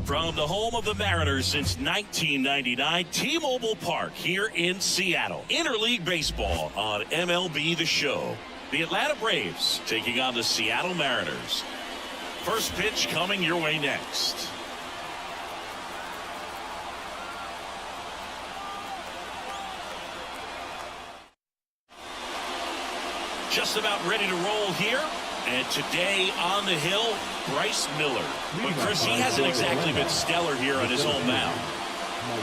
From the home of the Mariners since 1999, T-Mobile Park here in Seattle. Interleague Baseball on MLB The Show. The Atlanta Braves taking on the Seattle Mariners. First pitch coming your way next. Just about ready to roll here. And today on the hill, Bryce Miller. But Chris, he hasn't exactly been stellar here on his home mound.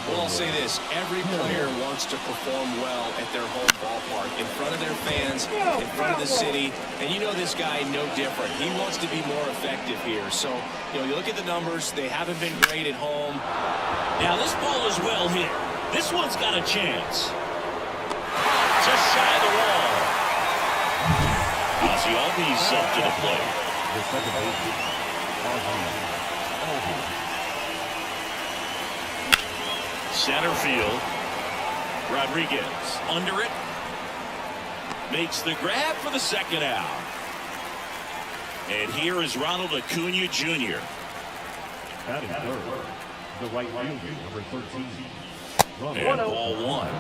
Well, I'll say this. Every player wants to perform well at their home ballpark, in front of their fans, in front of the city. And you know this guy no different. He wants to be more effective here. So, you look at the numbers. They haven't been great at home. Now, this ball is well hit. This one's got a chance. Just shy of the wall. Arcia RBI up to the plate. Center field. Rodriguez under it. Makes the grab for the second out. And here is Ronald Acuna Jr. Batting third, the right fielder, number 13. And ball one.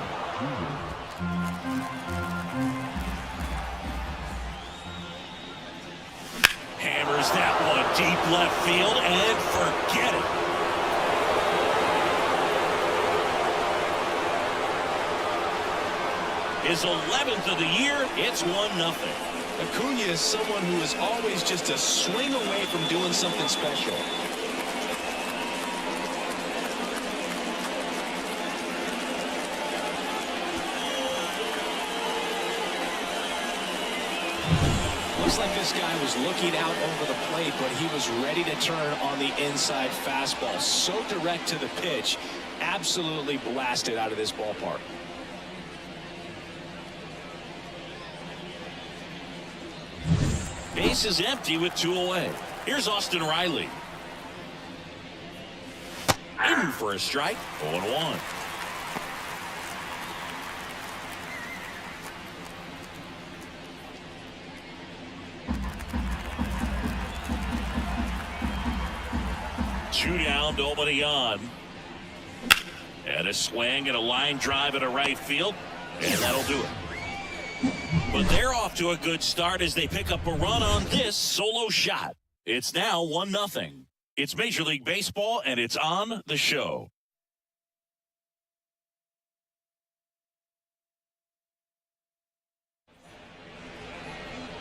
Hammers that one deep left field and forget it. His 11th of the year. It's 1-0. Acuna is someone who is always just a swing away from doing something special. Looks like this guy was looking out over the plate, but he was ready to turn on the inside fastball. So direct to the pitch, absolutely blasted out of this ballpark. Base is empty with 2 away. Here's Austin Riley. In for a strike. 0-1. Two down, nobody on. And a swing and a line drive at a right field. And that'll do it. But they're off to a good start as they pick up a run on this solo shot. It's now 1-0. It's Major League Baseball, and it's on the show.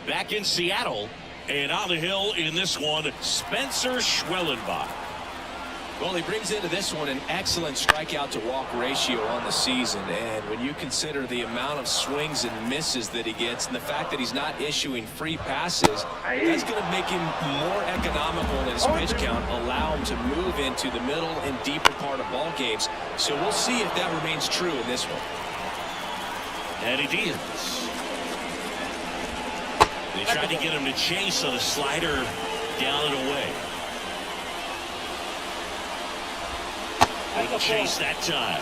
Back in Seattle, and on the hill in this one, Spencer Schwellenbach. Well, he brings into this one an excellent strikeout to walk ratio on the season. And when you consider the amount of swings and misses that he gets and the fact that he's not issuing free passes, that's going to make him more economical in his pitch count, allow him to move into the middle and deeper part of ball games. So we'll see if that remains true in this one. Eddie Diaz. They tried to get him to chase on a slider down and away. Wouldn't chase that time.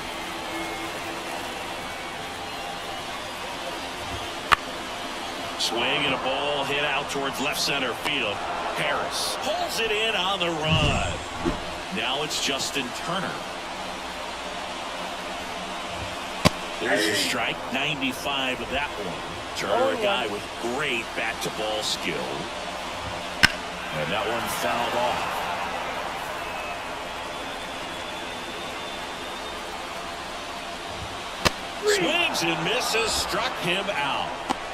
Swing and a ball hit out towards left center field. Harris pulls it in on the run. Now it's Justin Turner. There's a strike, 95 of that one. Turner, a guy with great bat-to-ball skill. And that one fouled off. Swings and misses, struck him out.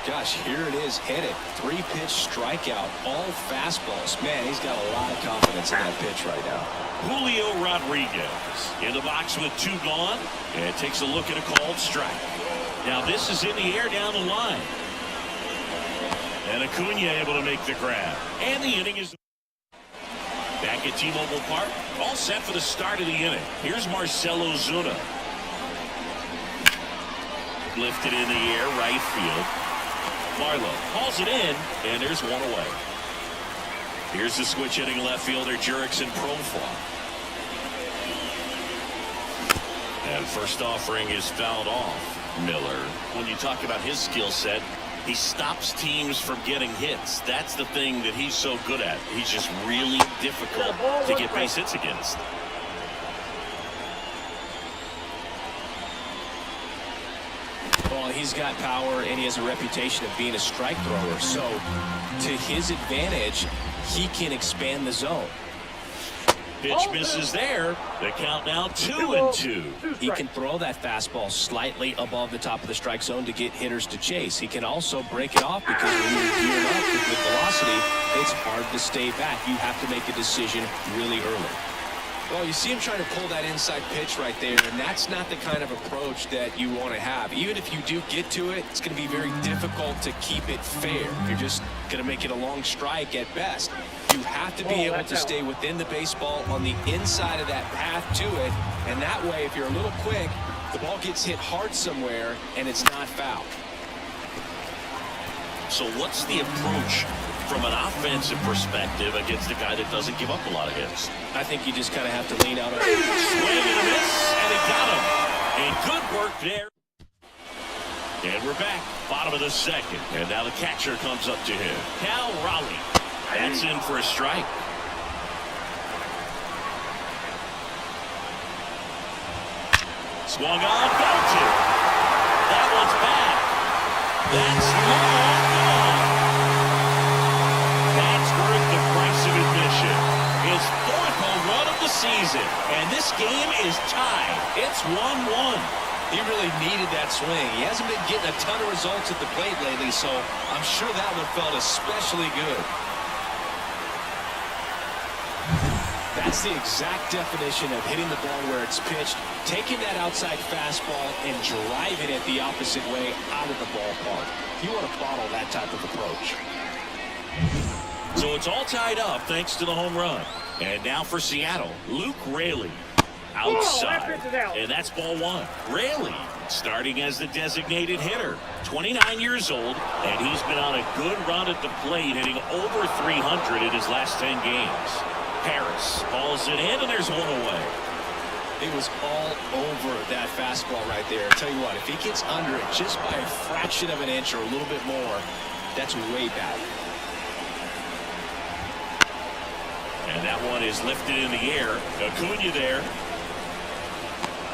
Gosh, here it is, hit it. 3-pitch strikeout, all fastballs. Man, he's got a lot of confidence in that pitch right now. Julio Rodriguez in the box with 2 gone, and takes a look at a called strike. Now this is in the air down the line. And Acuna able to make the grab. And the inning is back at T-Mobile Park. All set for the start of the inning. Here's Marcell Ozuna. Lifted in the air, right field. Marlowe hauls it in, and there's 1 away. Here's the switch hitting left fielder, Jurickson Profar. And first offering is fouled off. Miller, when you talk about his skill set, he stops teams from getting hits. That's the thing that he's so good at. He's just really difficult to get base hits against. he's got power, and he has a reputation of being a strike thrower. So, to his advantage, he can expand the zone. Pitch misses there. The count now 2-2. He can throw that fastball slightly above the top of the strike zone to get hitters to chase. He can also break it off because when you're geared up with good velocity, it's hard to stay back. You have to make a decision really early. Well, you see him trying to pull that inside pitch right there, and that's not the kind of approach that you want to have. Even if you do get to it, it's going to be very difficult to keep it fair. You're just going to make it a long strike at best. You have to be able to stay within the baseball on the inside of that path to it, and that way, if you're a little quick, the ball gets hit hard somewhere, and it's not foul. So what's the approach from an offensive perspective against a guy that doesn't give up a lot of hits? I think you just kind of have to lean out. Swing and a miss, and he got him. And good work there. And we're back, bottom of the second. And now the catcher comes up to him. Cal Raleigh. That's in for a strike. Swung on, belted. That one's back. That's long gone. That's worth the price of admission. His fourth home run of the season. And this game is tied. It's 1-1. He really needed that swing. He hasn't been getting a ton of results at the plate lately, so I'm sure that one felt especially good. That's the exact definition of hitting the ball where it's pitched, taking that outside fastball and driving it the opposite way out of the ballpark. You want to bottle that type of approach. So it's all tied up thanks to the home run. And now for Seattle, Luke Raley. Outside. And that's ball one. Raley starting as the designated hitter. 29 years old, and he's been on a good run at the plate, hitting over 300 in his last 10 games. Harris hauls it in, and there's one away. It was all over that fastball right there. I'll tell you what, if he gets under it just by a fraction of an inch or a little bit more, that's way back. And that one is lifted in the air. Acuna there.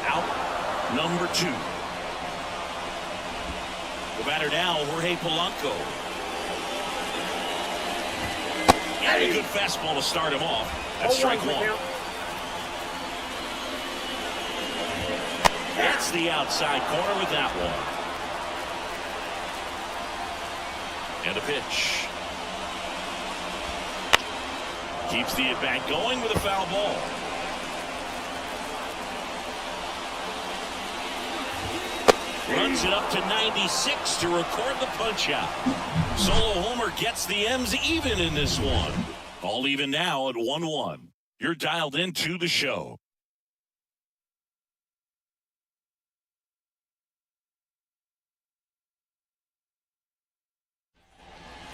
Out number 2. The batter now, Jorge Polanco. And a good fastball to start him off. That's strike one. That's the outside corner with that one. And a pitch. Keeps the at-bat going with a foul ball. Runs it up to 96 to record the punch-out. Solo homer gets the M's even in this one. All even now at 1-1. You're dialed into the show.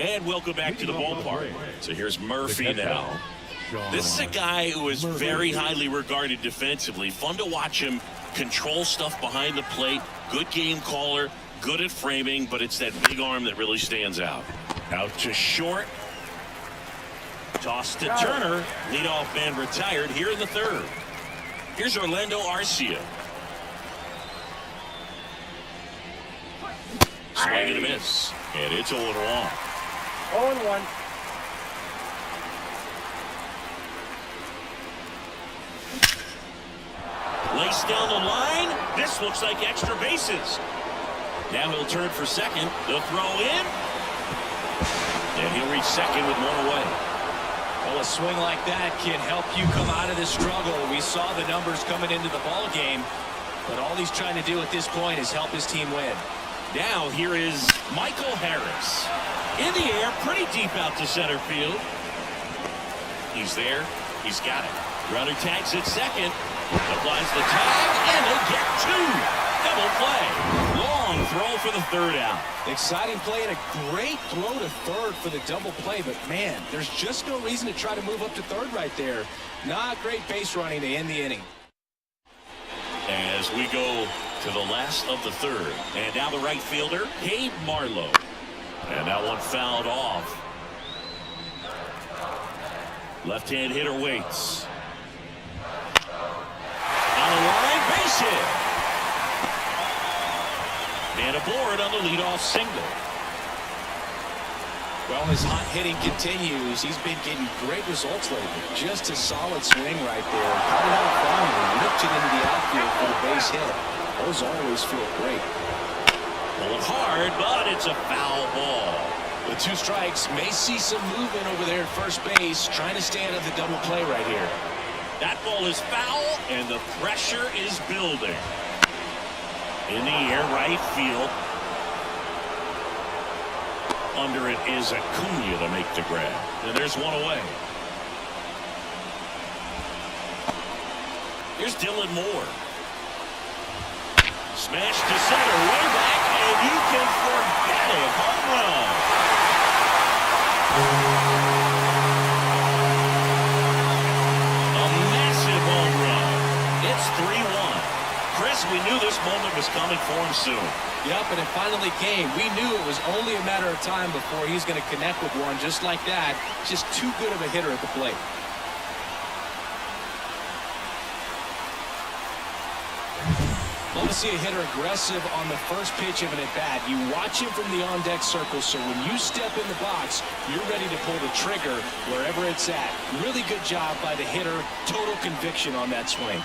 And welcome back to the ballpark. So here's Murphy now. This is a guy who is very highly regarded defensively. Fun to watch him control stuff behind the plate. Good game caller, good at framing, but it's that big arm that really stands out. Out to short. Toss to Turner. Leadoff man retired here in the third. Here's Orlando Arcia. Swing and a miss. And it's 0-1. 0-1. Laced down the line. This looks like extra bases. Now he'll turn for second. The throw in. And he'll reach second with one away. Well, a swing like that can help you come out of the struggle. We saw the numbers coming into the ball game, but all he's trying to do at this point is help his team win. Now here is Michael Harris. In the air, pretty deep out to center field. He's there. He's got it. Runner tags at second. Applies the tag, and they get 2. Double play. Long throw for the third out. Exciting play and a great throw to third for the double play, but man, there's just no reason to try to move up to third right there. Not great base running to end the inning. As we go to the last of the third, and now the right fielder, Gabe Marlowe. And that one fouled off. Left-hand hitter waits. On the line, base hit. And aboard on the leadoff single. Well, his hot hitting continues. He's been getting great results lately. Just a solid swing right there. Cut it out finally. Ripped it into the outfield for the base hit. Those always feel great. Pulling hard, but it's a foul ball. With 2 strikes, may see some movement over there at first base. Trying to stand at the double play right here. That ball is foul, and the pressure is building. In the air, right field. Under it is Acuna to make the grab. And there's one away. Here's Dylan Moore. Smash to center, way back, and you can forget it. Home run. A massive home run. It's 3-1. Chris, we knew this moment was coming for him soon. Yep, and it finally came. We knew it was only a matter of time before he's going to connect with one just like that. Just too good of a hitter at the plate. Love to see a hitter aggressive on the first pitch of an at-bat. You watch him from the on-deck circle, so when you step in the box, you're ready to pull the trigger wherever it's at. Really good job by the hitter. Total conviction on that swing.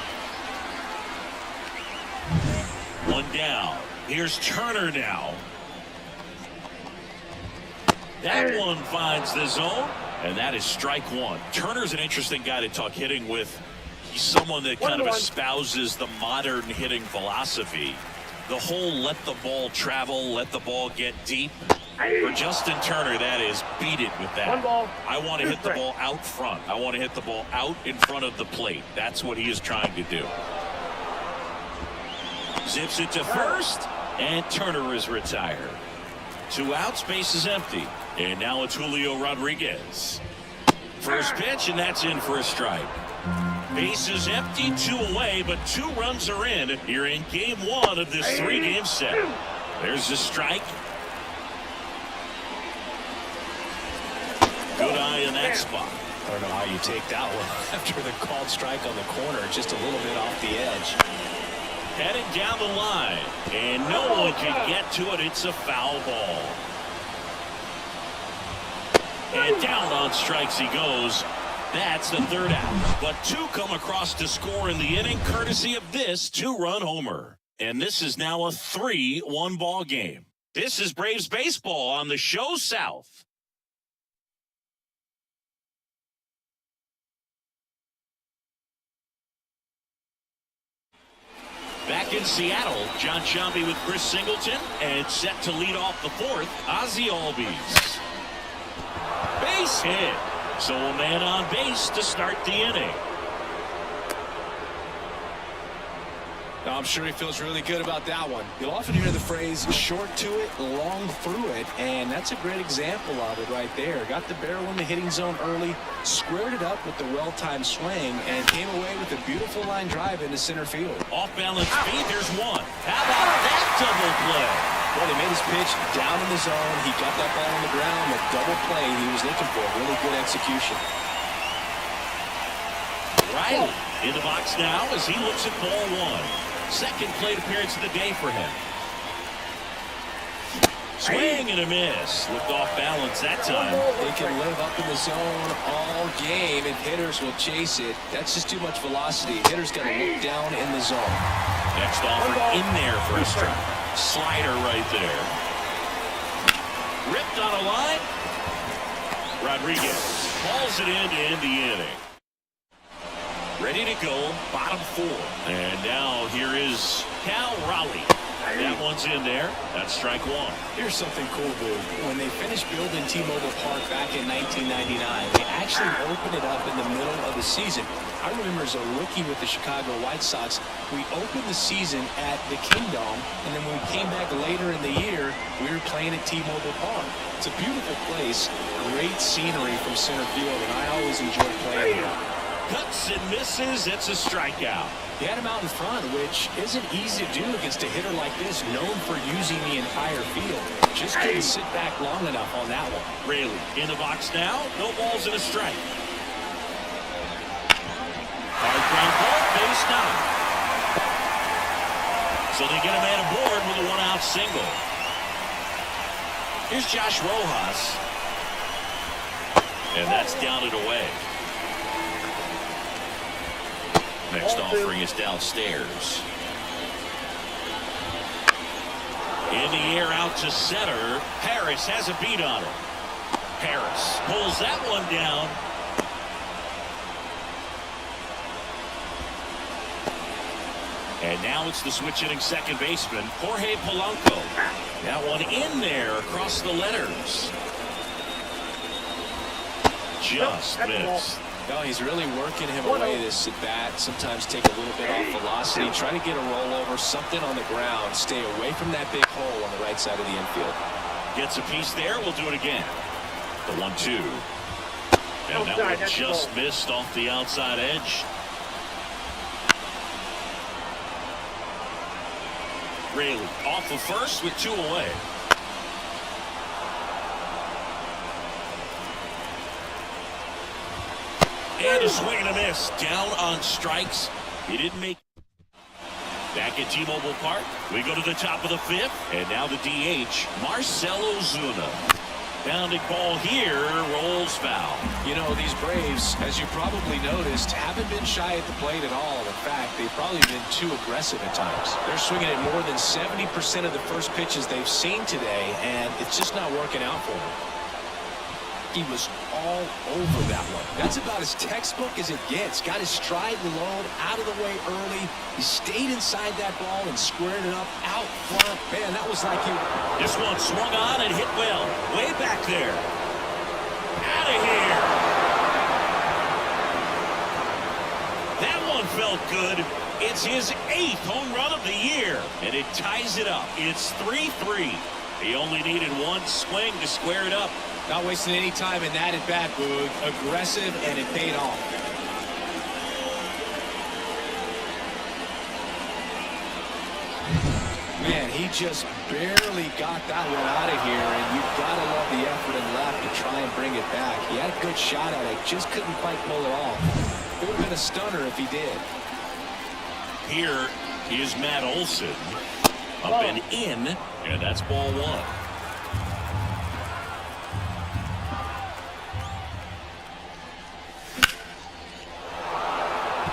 One down. Here's Turner now. That one finds the zone, and that is strike one. Turner's an interesting guy to talk hitting with. He's someone that kind of espouses the modern hitting philosophy. The whole let the ball travel, let the ball get deep. For Justin Turner, that is beat it with that. I want to hit the ball out front. I want to hit the ball out in front of the plate. That's what he is trying to do. Zips it to first, and Turner is retired. 2 outs, base is empty. And now it's Julio Rodriguez. First pitch, and that's in for a strike. Base is empty, 2 away, but 2 runs are in here in game 1 of this 3-game set. There's the strike. Good eye in that spot. I don't know how you take that one after the called strike on the corner, just a little bit off the edge. Heading down the line, and no one can get to it. It's a foul ball. And down on strikes he goes. That's the 3rd out. But 2 come across to score in the inning, courtesy of this 2-run homer. And this is now a 3-1 ball game. This is Braves baseball on the show South. Back in Seattle, John Sciambi with Chris Singleton, and set to lead off the 4th, Arcia RBI. Base hit. So a man on base to start the inning. Now, I'm sure he feels really good about that one. You'll often hear the phrase short to it, long through it, and that's a great example of it right there. Got the barrel in the hitting zone early, squared it up with the well-timed swing, and came away with a beautiful line drive into center field. Off-balance speed, there's one. How about that double play? Well, he made his pitch down in the zone. He got that ball on the ground, the double play he was looking for. Really good execution. Riley in the box now as he looks at ball 1. Second plate appearance of the day for him. Swing and a miss. Looked off balance that time. They can live up in the zone all game, and hitters will chase it. That's just too much velocity. Hitters got to look down in the zone. Next offer in there for a strike. Slider right there. Ripped on a line. Rodriguez hauls it in to end the inning. Ready to go, bottom 4. And now here is Cal Raleigh. That one's in there. That's strike 1. Here's something cool, dude. When they finished building T-Mobile Park back in 1999, they actually opened it up in the middle of the season. I remember as a rookie with the Chicago White Sox, we opened the season at the Kingdom, and then when we came back later in the year, we were playing at T-Mobile Park. It's a beautiful place, great scenery from center field, and I always enjoy playing here. Cuts and misses. It's a strikeout. He had him out in front, which isn't easy to do against a hitter like this, known for using the entire field. Just couldn't sit back long enough on that one. Raley in the box now. No balls and a strike. Hard ground ball, base So they get a man aboard with a one-out single. Here's Josh Rojas. And that's down and away. Next offering is downstairs. In the air out to center. Harris has a beat on it. Harris pulls that one down. And now it's the switch-hitting second baseman, Jorge Polanco. That one in there across the letters. Just missed. No, he's really working him away this at bat. Sometimes take a little bit off velocity. Try to get a rollover, something on the ground. Stay away from that big hole on the right side of the infield. Gets a piece there. We'll do it again. The 1-2. And that one just missed off the outside edge. Raleigh off of first with 2 away. And a swing and a miss. Down on strikes. He didn't make. Back at T-Mobile Park, we go to the top of the 5th. And now the DH, Marcell Ozuna. Bounding ball here, rolls foul. You know, these Braves, as you probably noticed, haven't been shy at the plate at all. In fact, they've probably been too aggressive at times. They're swinging at more than 70% of the first pitches they've seen today, and it's just not working out for them. He was all over that one. That's about as textbook as it gets. Got his stride low, out of the way early. He stayed inside that ball and squared it up out front. Man, that was like you. This one swung on and hit well. Way back there. Out of here. That one felt good. It's his 8th home run of the year. And it ties it up. It's 3-3. He only needed one swing to square it up. Not wasting any time in that at bat, Boog. Aggressive, and it paid off. Man, he just barely got that one out of here, and you've got to love the effort and left to try and bring it back. He had a good shot at it, just couldn't quite pull it off. It would have been a stunner if he did. Here is Matt Olson. Up and in, and that's ball 1.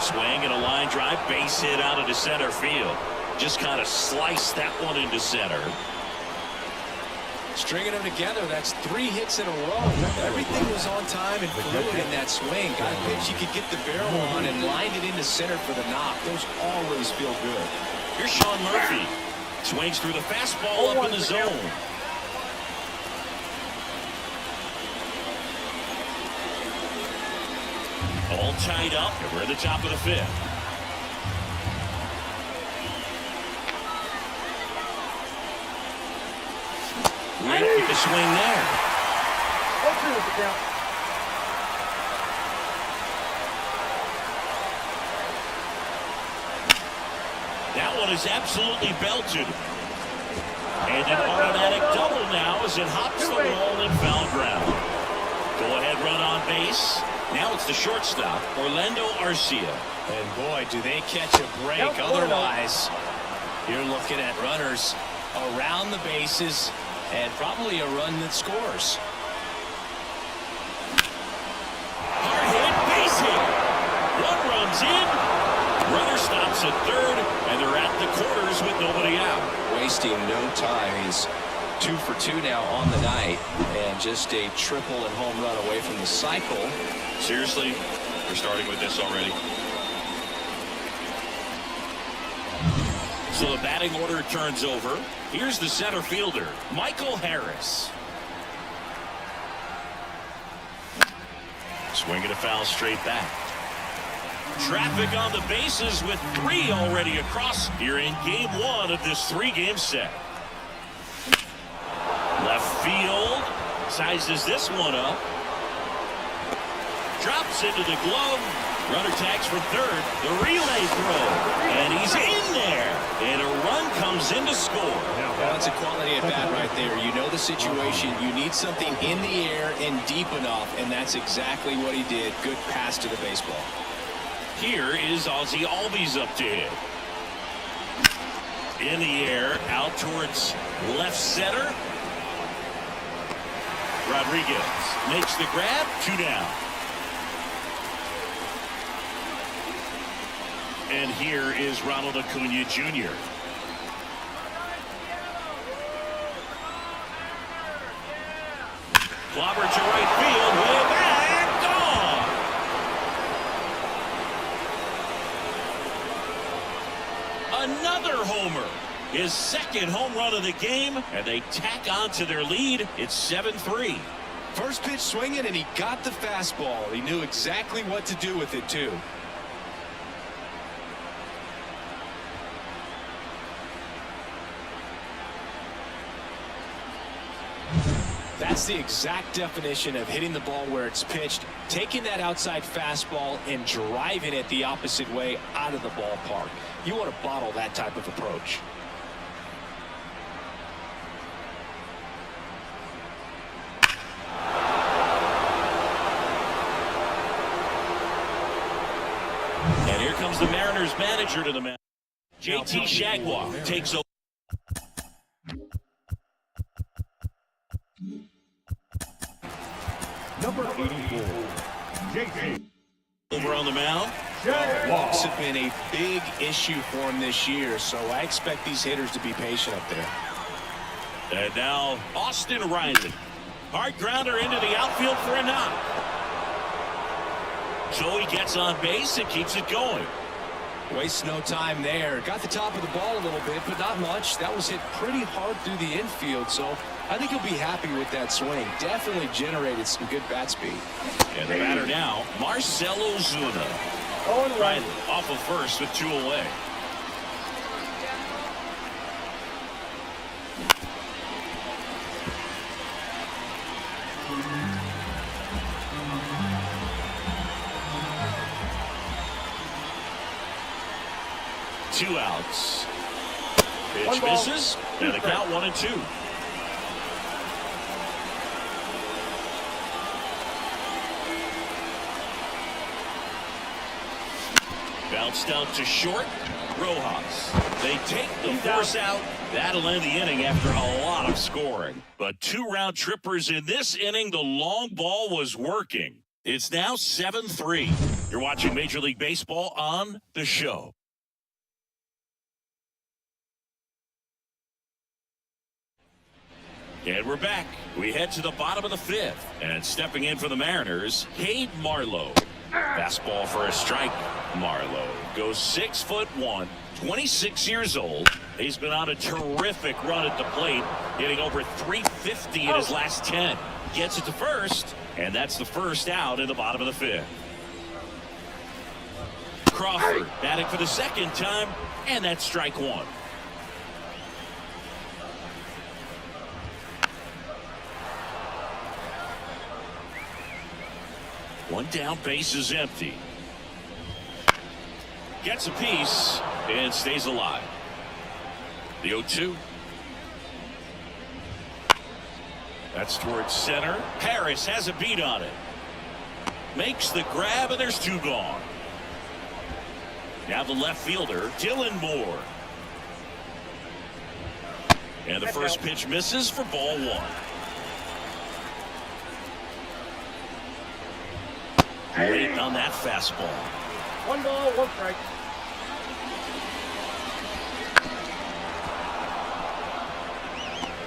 Swing and a line drive, base hit out into center field. Just kind of sliced that one into center. Stringing them together, that's 3 hits in a row. Everything was on time and fluid in that swing. Got a pitch he could get the barrel on and lined it into center for the knock. Those always feel good. Here's Sean Murphy. Swings through the fastball up in the zone. All tied up, and we're at the top of the 5th. Right with the swing there. That one is absolutely belted. And an automatic double now as it hops the wall and foul ground. Go ahead run on base. Now it's the shortstop, Orlando Arcia. And boy, do they catch a break. Otherwise, you're looking at runners around the bases and probably a run that scores. Hard hit, base hit. One runs in. Runner stops at third, and they're at the quarters with nobody out. Wasting no time. He's 2 for 2 now on the night, and just a triple and home run away from the cycle. Seriously, we're starting with this already. So the batting order turns over. Here's the center fielder, Michael Harris. Swinging a foul straight back. Traffic on the bases with 3 already across here in game 1 of this 3-game set. Left field sizes this one up. Drops into the glove. Runner tags for third. The relay throw. And he's in there. And a run comes in to score. Well, that's a quality at bat right there. You know the situation. You need something in the air and deep enough. And that's exactly what he did. Good pass to the baseball. Here is Ozzie Albies up to hit. In the air, out towards left center. Rodriguez makes the grab, 2 down. And here is Ronald Acuna Jr. Clobber to right field, way back, gone. Another homer. His second home run of the game, and they tack on to their lead. It's 7-3. First pitch swinging, and he got the fastball. He knew exactly what to do with it, too. That's the exact definition of hitting the ball where it's pitched, taking that outside fastball and driving it the opposite way out of the ballpark. You want to bottle that type of approach. And here comes the Mariners manager to the mound. JT Shagwar takes over. Number 84, JT. Over on the mound. Walks have been a big issue for him this year, so I expect these hitters to be patient up there. And now Austin Riley. Hard grounder into the outfield for a knock. So he gets on base and keeps it going. Wastes no time there. Got the top of the ball a little bit, but not much. That was hit pretty hard through the infield, so I think he'll be happy with that swing. Definitely generated some good bat speed. And the batter now, Marcelo Zuna. Riley off of first with 2 away. Two outs. Pitch misses, and the count 1-2. Bounced out to short. Rojas. They take the force out. That'll end the inning after a lot of scoring. But 2 round trippers in this inning. The long ball was working. It's now 7-3. You're watching Major League Baseball on The Show. And we're back. We head to the bottom of the 5th. And stepping in for the Mariners, Cade Marlowe. Fastball for a strike. Marlowe goes 6'1", 26 years old. He's been on a terrific run at the plate, hitting over 350 in his last 10. Gets it to first, and that's the first out in the bottom of the 5th. Crawford batting for the second time, and that's strike 1. One down, base is empty. Gets a piece and stays alive. The 0-2. That's towards center. Harris has a beat on it. Makes the grab, and there's 2 gone. Now the left fielder, Dylan Moore. And the first pitch misses for ball 1. Late on that fastball. 1 ball, 1 strike.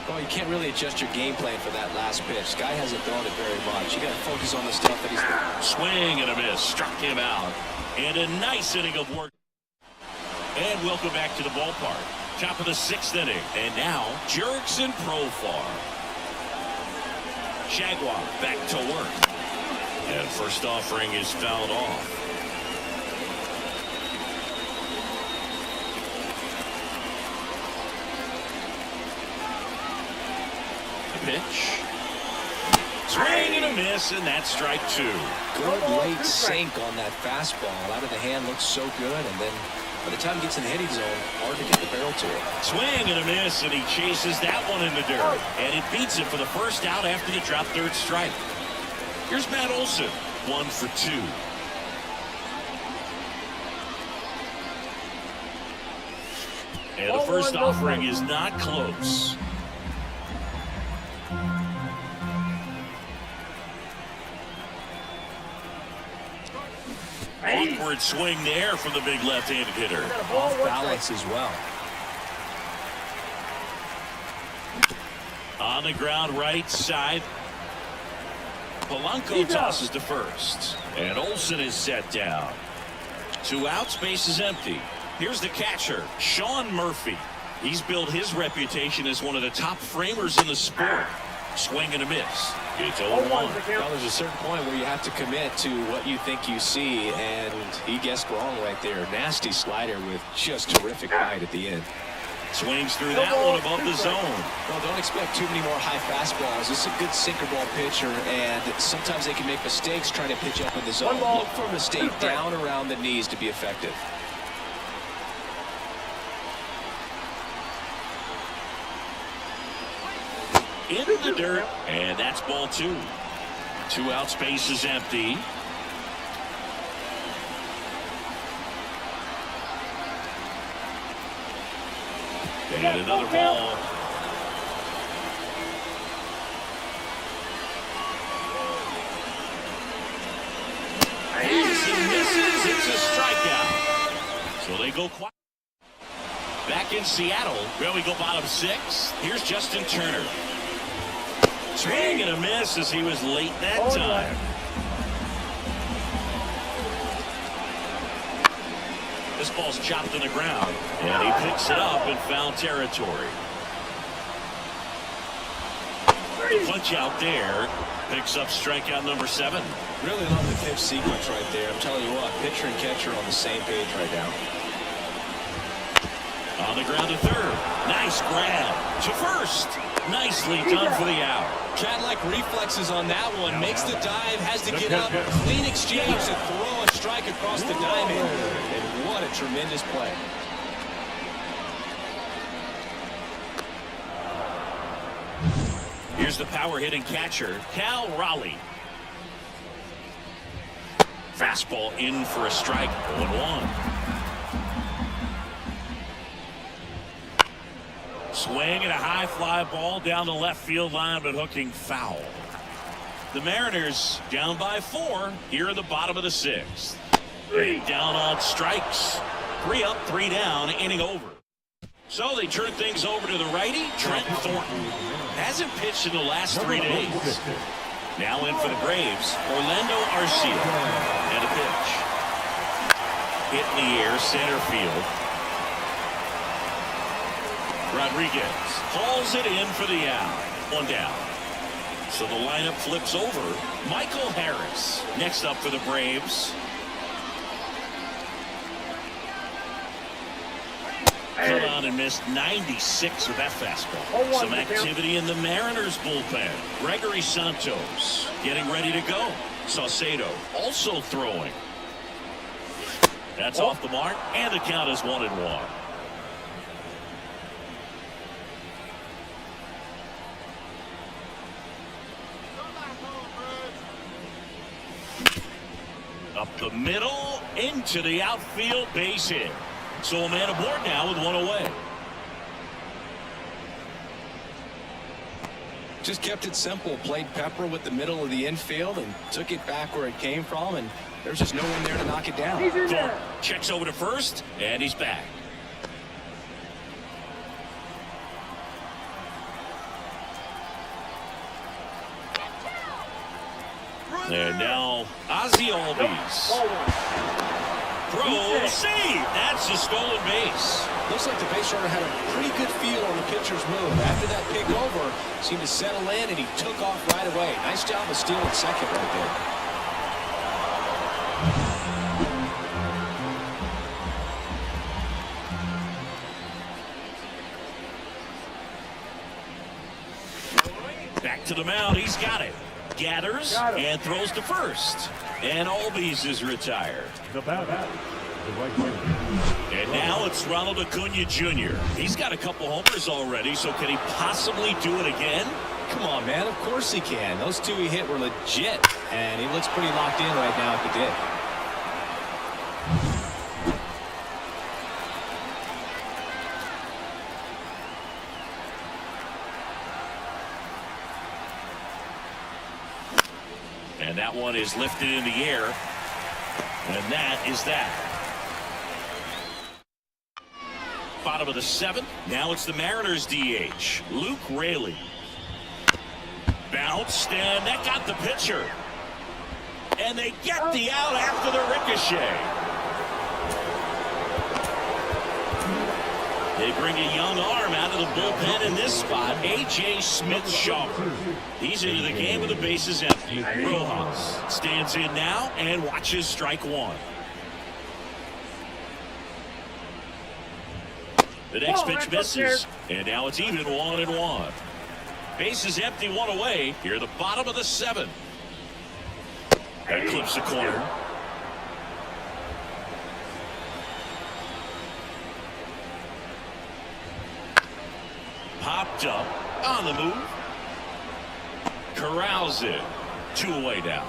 Well, you can't really adjust your game plan for that last pitch. Guy hasn't thrown it very much. You got to focus on the stuff that he's doing. Swing and a miss. Struck him out. And a nice inning of work. And welcome back to the ballpark. Top of the 6th inning. And now, Jurickson Profar. Shagwar back to work. And first offering is fouled off. The pitch. Swing and a miss, and that's strike 2. Good late sink on that fastball. Out of the hand looks so good, and then by the time it gets in the hitting zone, hard to get the barrel to it. Swing and a miss, and he chases that one in the dirt. And it beats him for the first out after the drop third strike. Here's Matt Olson, 1 for 2. And the first offering is not close. Awkward swing there from the big left-handed hitter. Off balance as well. On the ground right side. Polanco tosses to first. And Olson is set down. 2 outs, base is empty. Here's the catcher, Sean Murphy. He's built his reputation as one of the top framers in the sport. Swing and a miss. It's 0-1. Well, there's a certain point where you have to commit to what you think you see, and he guessed wrong right there. Nasty slider with just terrific bite at the end. Swings through that one above the zone. Well, don't expect too many more high fastballs. This is a good sinker ball pitcher, and sometimes they can make mistakes trying to pitch up in the zone. Look for him to stay down around the knees to be effective. In the dirt, and that's ball 2. 2 outs, base is empty. And another ball. He misses. It's a strikeout. So they go quiet. Back in Seattle, where we go bottom 6. Here's Justin Turner. Swing and a miss as he was late that time. This ball's chopped in the ground, and he picks it up in foul territory. The punch out there picks up strikeout number 7. Really love the pitch sequence right there. I'm telling you what, pitcher and catcher on the same page right now. On the ground to third. Nice grab to first. Nicely done for the out. Cat-like reflexes on that one. Makes the dive, has to get up. Clean exchange to throw a strike across the diamond. And what a tremendous play. Here's the power-hitting catcher, Cal Raleigh. Fastball in for a strike, 0-1. Swing and a high fly ball down the left field line, but hooking foul. The Mariners down by 4 here in the bottom of the 6th. 8 down on strikes. 3 up, 3 down, inning over. So they turn things over to the righty, Trent Thornton. Hasn't pitched in the last 3 days. Now in for the Braves, Orlando Arcia. And a pitch. Hit in the air, center field. Rodriguez hauls it in for the out. 1 down. So the lineup flips over. Michael Harris next up for the Braves. Cut on and missed 96 with that fastball. Some activity in the Mariners bullpen. Gregory Santos getting ready to go. Saucedo also throwing. That's off the mark, and the count is 1-1. Up the middle, into the outfield, base hit. So a man aboard now with 1 away. Just kept it simple. Played pepper with the middle of the infield and took it back where it came from, and there's just no one there to knock it down. Thorpe checks over to first, and he's back. And now Arcia RBI. Throw, save. That's a stolen base. Looks like the base runner had a pretty good feel on the pitcher's move. After that pick over, seemed to settle in, and he took off right away. Nice job of stealing second right there. Back to the mound. He's got it. Gathers and throws to first. And Albies is retired. The bat, the right fielder. And now it's Ronald Acuna Jr. He's got a couple homers already, so can he possibly do it again? Come on, man. Of course he can. Those 2 he hit were legit, and he looks pretty locked in right now at the dig. And that one is lifted in the air. And that is that. Bottom of the 7th. Now it's the Mariners DH, Luke Raleigh. Bounced, and that got the pitcher. And they get the out after the ricochet. They bring a young arm out of the bullpen in this spot, A.J. Smith-Shawver. He's into the game with the bases empty. Rojas stands in now and watches strike 1. The next pitch misses, and now it's even 1-1. Bases empty, 1 away. Here, the bottom of the 7th. That clips the corner. Popped up on the move. Corrals it. 2 away now.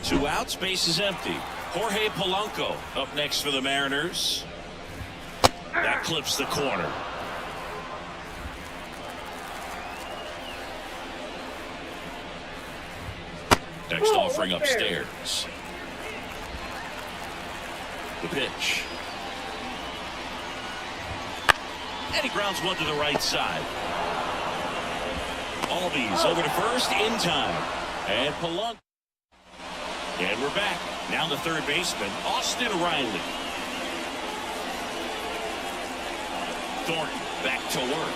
2 outs, bases empty. Jorge Polanco up next for the Mariners. That clips the corner. Next offering upstairs. The pitch. And he grounds one to the right side. Albies over to first in time. And Polanco. And we're back. Now the third baseman, Austin Riley. Thornton back to work.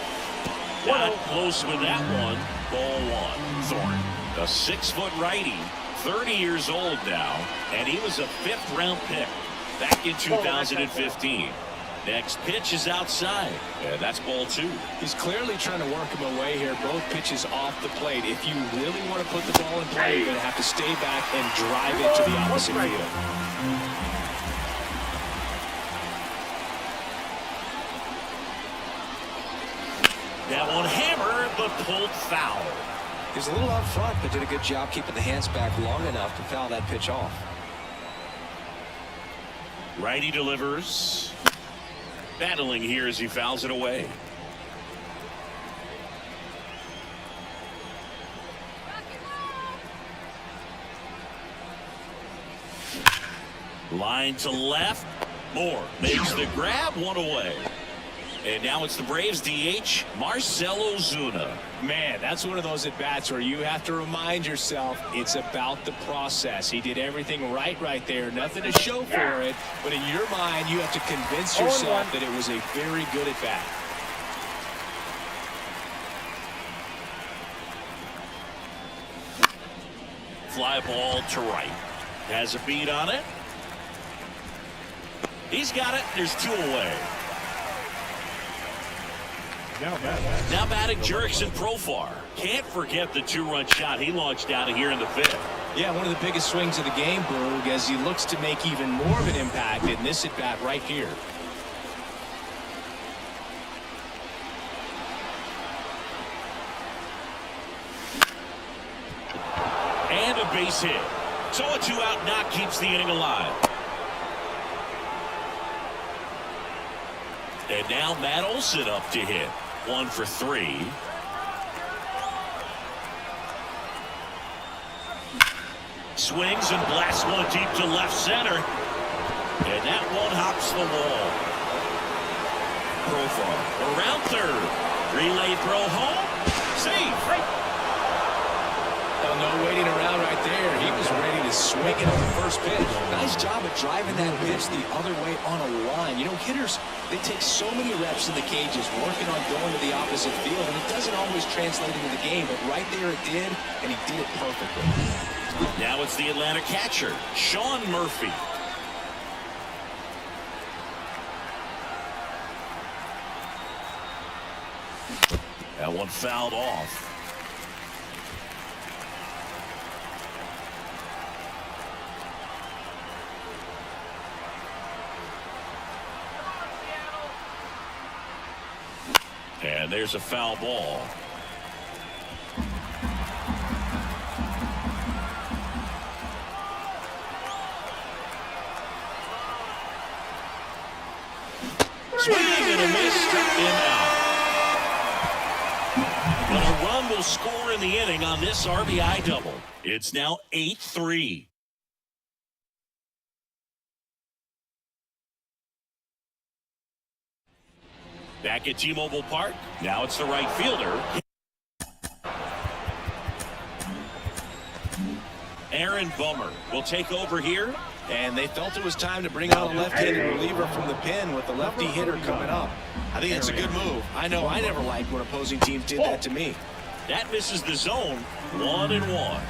Not close with that one. Ball 1. Thornton, a 6-foot righty, 30 years old now, and he was a 5th-round pick back in 2015. Next pitch is outside, and that's ball 2. He's clearly trying to work him away here. Both pitches off the plate. If you really want to put the ball in play, you're going to have to stay back and drive it to the opposite field. That one hammered, but pulled foul. He was a little out front, but did a good job keeping the hands back long enough to foul that pitch off. Righty delivers. Battling here as he fouls it away. Line to left. Moore makes the grab, 1 away. And now it's the Braves DH, Marcell Ozuna. Man, that's one of those at-bats where you have to remind yourself it's about the process. He did everything right there. Nothing to show for it. But in your mind, you have to convince yourself that it was a very good at-bat. Fly ball to right. Has a beat on it. He's got it. There's 2 away. Now batting Jurickson Profar. Can't forget the 2-run shot he launched out of here in the 5th. Yeah, one of the biggest swings of the game, Boog, as he looks to make even more of an impact in this at-bat right here. And a base hit. So a 2-out knock keeps the inning alive. And now Matt Olson up to hit. 1 for 3. Swings and blasts one deep to left center. And that one hops the wall. Profar around third. Relay throw home. Safe. Oh, no waiting around right there. He was ready to swing it on the first pitch. Nice job of driving that pitch the other way on a line. You know, hitters, they take so many reps in the cages working on going to the opposite field, and it doesn't always translate into the game, but right there it did, and he did it perfectly. Now it's the Atlanta catcher, Sean Murphy. That one fouled off. And there's a foul ball. Swing and a miss, struck him out. But a run will score in the inning on this RBI double. It's now 8-3. Back at T-Mobile Park. Now it's the right fielder. Aaron Bummer will take over here. And they felt it was time to bring out a left-handed reliever from the pen with the lefty hitter coming up. I think it's a good move. I know I never liked when opposing teams did that to me. That misses the zone. 1-1.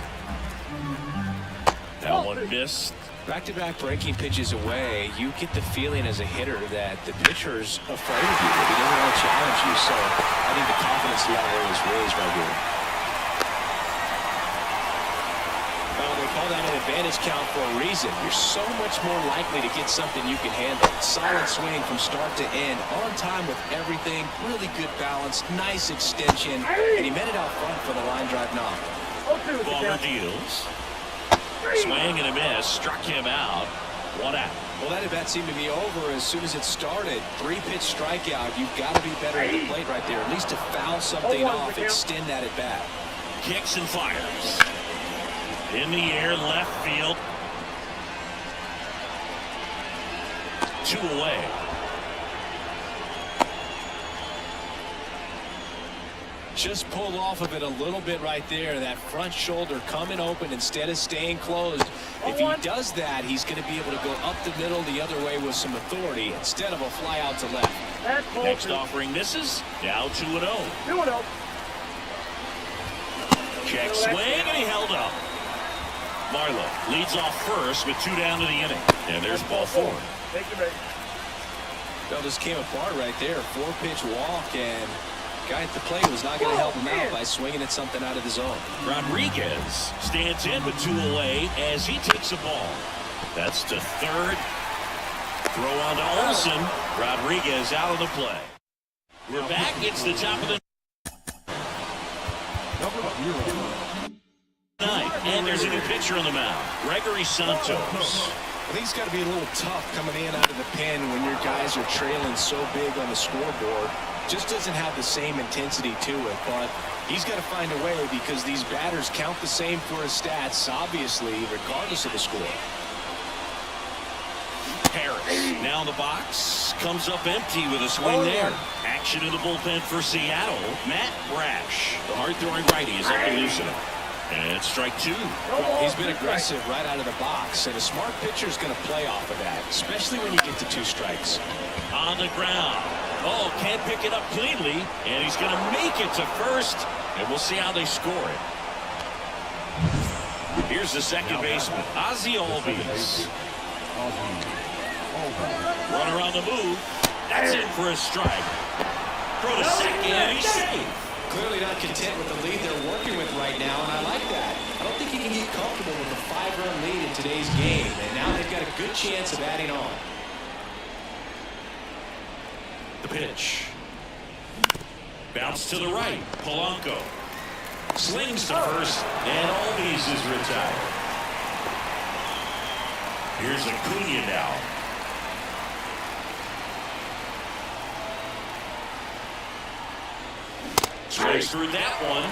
That one missed. Back-to-back breaking pitches away, you get the feeling as a hitter that the pitcher's afraid of you. He doesn't want to challenge you, so I think the confidence level is raised right here. Well, they call that an advantage count for a reason. You're so much more likely to get something you can handle. Solid swing from start to end, on time with everything, really good balance, nice extension, and he met it out front for the line drive knock. Bummer deals. Swing and a miss, struck him out. 1 out. Well, that at-bat seemed to be over as soon as it started. 3-pitch strikeout. You've got to be better at the plate right there, at least to foul something off, extend that at-bat. Kicks and fires. In the air, left field. 2 away. Just pulled off of it a little bit right there. That front shoulder coming open instead of staying closed. If he does that, he's going to be able to go up the middle the other way with some authority instead of a fly out to left. Next offering misses. Now 2-0. 2-0. Check swing, and he held up. Marlowe leads off first with 2 down to the inning. And there's ball 4. Thank you, mate. Well, just came apart right there. 4-pitch walk, and guy at the plate was not going to help him out by swinging at something out of the zone. Rodriguez stands in with 2 away as he takes a ball. That's to third. Throw on to Olson. Rodriguez out of the play. We're back. It's the top of the ninth. And there's a new pitcher on the mound. Gregory Santos. I think it's got to be a little tough coming in out of the pen when your guys are trailing so big on the scoreboard. Just doesn't have the same intensity to it, but he's got to find a way because these batters count the same for his stats, obviously, regardless of the score. Harris now in the box, comes up empty with a swing there. Action in the bullpen for Seattle. Matt Brash, the hard-throwing righty, is up to loosen him. And strike 2. Well, he's been aggressive right out of the box, and a smart pitcher is going to play off of that, especially when you get to 2 strikes. On the ground. Oh, can't pick it up cleanly, and he's going to make it to first, and we'll see how they score it. Here's the second baseman, Arcia RBI. Runner on the move. That's it for a strike. Throw to second, and he's safe. Clearly not content with the lead they're working with right now, and I like that. I don't think he can get comfortable with a 5-run lead in today's game, and now they've got a good chance of adding on. The pitch. Bounce to the right. Polanco slings to first, and all bases retired. Here's Acuna now. Strikes through that one.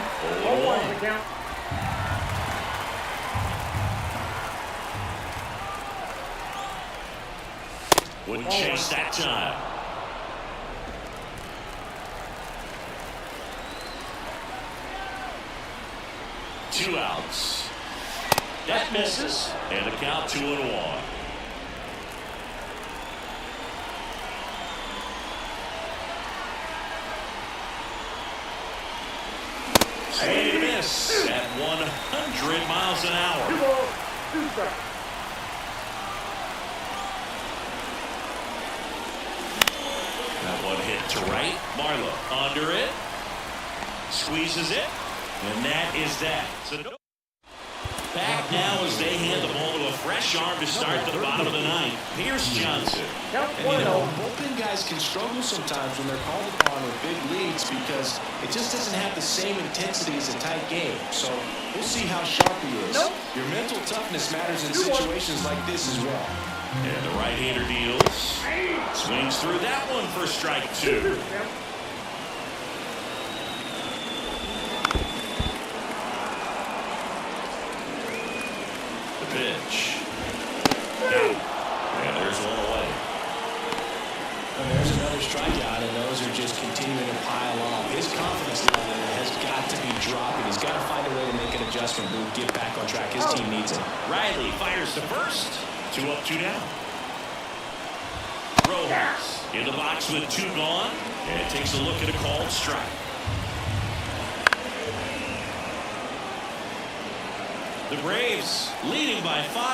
0-1. Wouldn't chase that time. Two outs. That misses, and the count 2-1. Swing and a miss at 100 miles an hour. 2 balls, 2 strikes. That one hit to right. Marlowe under it. Squeezes it. And that is that. So back now as they hand the ball to a fresh arm to start the bottom of the ninth. Pierce Johnson. And you know, bullpen guys can struggle sometimes when they're called upon with big leads because it just doesn't have the same intensity as a tight game. So we'll see how sharp he is. Your mental toughness matters in situations like this as well. And the right-hander deals. Swings through that one for strike 2. pitch. Got him. And there's one away. And there's another strikeout, and those are just continuing to pile up. His confidence level has got to be dropping. He's got to find a way to make an adjustment move, get back on track. His team needs it. Riley fires to first. 2 up, 2 down. Rojas in the box with 2 gone, and takes a look at a called strike. The Braves leading by 5.